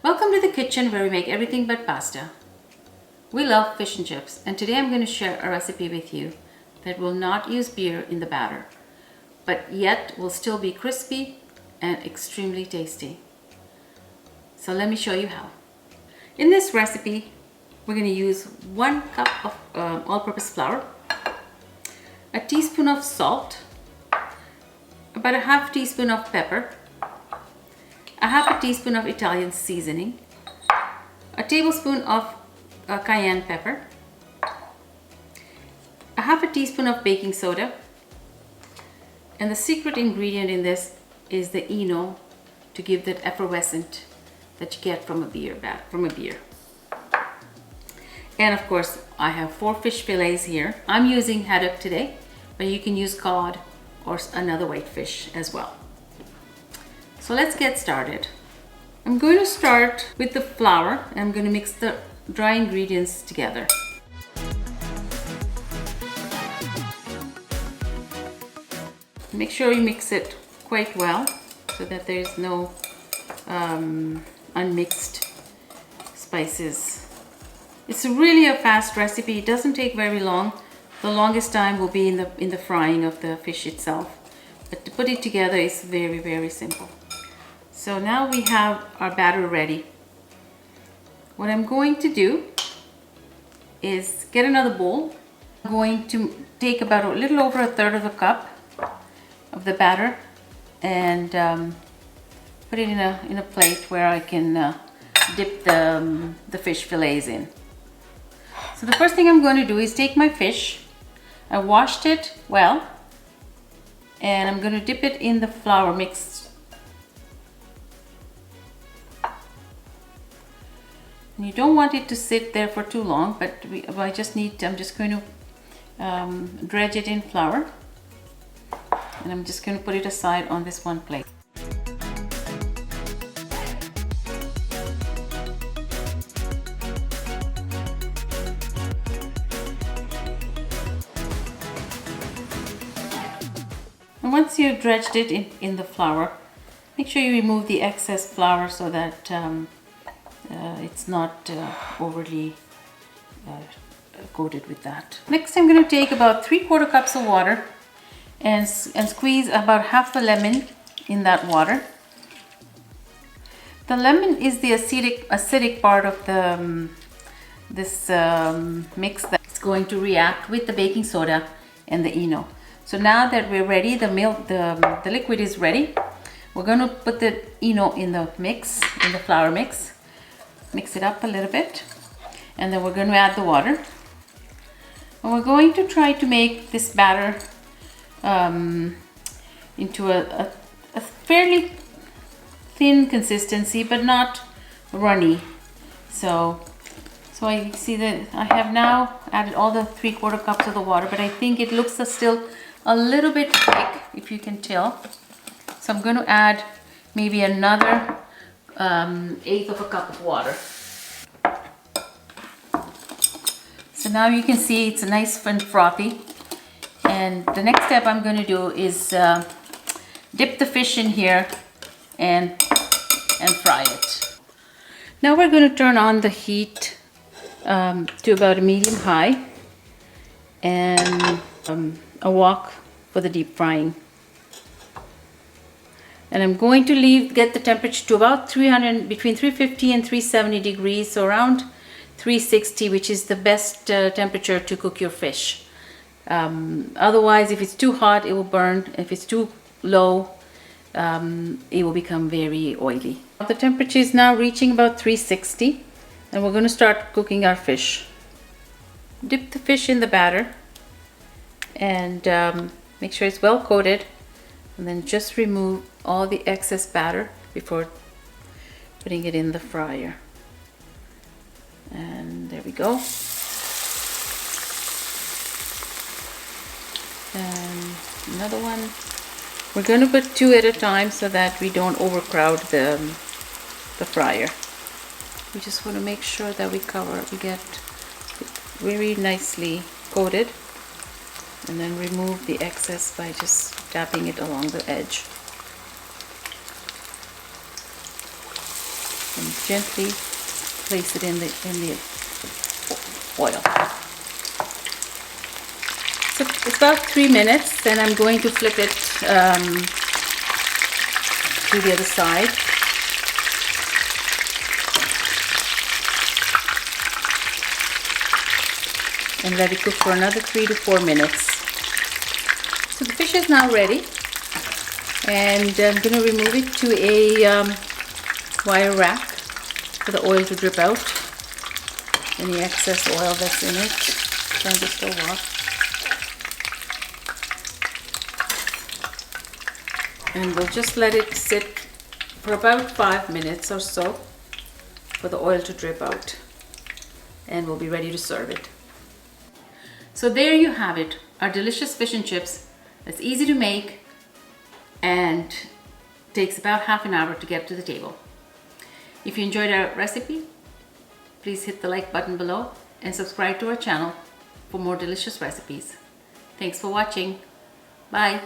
Welcome to the kitchen where we make everything but pasta. We love fish and chips, and today I'm going to share a recipe with you that will not use beer in the batter, but yet will still be crispy and extremely tasty. So let me show you how. In this recipe, we're going to use 1 cup of all-purpose flour, a teaspoon of salt, about a half teaspoon of pepper, a half a teaspoon of Italian seasoning, a tablespoon of cayenne pepper, a half a teaspoon of baking soda, and the secret ingredient in this is the Eno to give that effervescent that you get from a beer. And of course, I have 4 fish fillets here. I'm using haddock today, but you can use cod or another white fish as well. So let's get started. I'm going to start with the flour and I'm going to mix the dry ingredients together. Make sure you mix it quite well so that there's no unmixed spices. It's really a fast recipe. It doesn't take very long. The longest time will be in the frying of the fish itself. But to put it together is very, very simple. So now we have our batter ready. What I'm going to do is get another bowl. I'm going to take about a little over a third of a cup of the batter and put it in a plate where I can dip the fish fillets in. So the first thing I'm going to do is take my fish. I washed it well and I'm going to dip it in the flour mix. You don't want it to sit there for too long, but I'm just going to dredge it in flour, and I'm just going to put it aside on this one plate. And once you've dredged it in the flour, make sure you remove the excess flour so that it's not overly coated with that. Next, I'm going to take about 3/4 cups of water and squeeze about half a lemon in that water. The lemon is the acidic part of this mix that's going to react with the baking soda and the Eno. So now that we're ready, the liquid is ready. We're going to put the Eno in the flour mix. Mix it up a little bit, and then we're going to add the water. And we're going to try to make this batter into a fairly thin consistency, but not runny. So I see that I have now added all the 3/4 cups of the water, but I think it looks still a little bit thick, if you can tell. So I'm going to add maybe another 1/8 of a cup of water. So now you can see it's nice and frothy, and the next step I'm going to do is dip the fish in here and fry it. Now we're going to turn on the heat to about a medium high and a wok for the deep frying. And I'm going to get the temperature to about between 350 and 370 degrees, so around 360, which is the best temperature to cook your fish. Otherwise, if it's too hot, it will burn. If it's too low, it will become very oily. The temperature is now reaching about 360, and we're going to start cooking our fish. Dip the fish in the batter and make sure it's well coated. And then just remove all the excess batter before putting it in the fryer. And there we go. And another one. We're going to put 2 at a time so that we don't overcrowd the fryer. We just want to make sure that we get very nicely coated. And then remove the excess by just tapping it along the edge. And gently place it in the oil. So it's about 3 minutes, then I'm going to flip it to the other side. And let it cook for another 3 to 4 minutes. So the fish is now ready, and I'm going to remove it to a wire rack for the oil to drip out. Any excess oil that's in it. Turn the stove off. And we'll just let it sit for about 5 minutes or so for the oil to drip out. And we'll be ready to serve it. So there you have it, our delicious fish and chips. It's easy to make and takes about half an hour to get to the table. If you enjoyed our recipe, please hit the like button below and subscribe to our channel for more delicious recipes. Thanks for watching. Bye.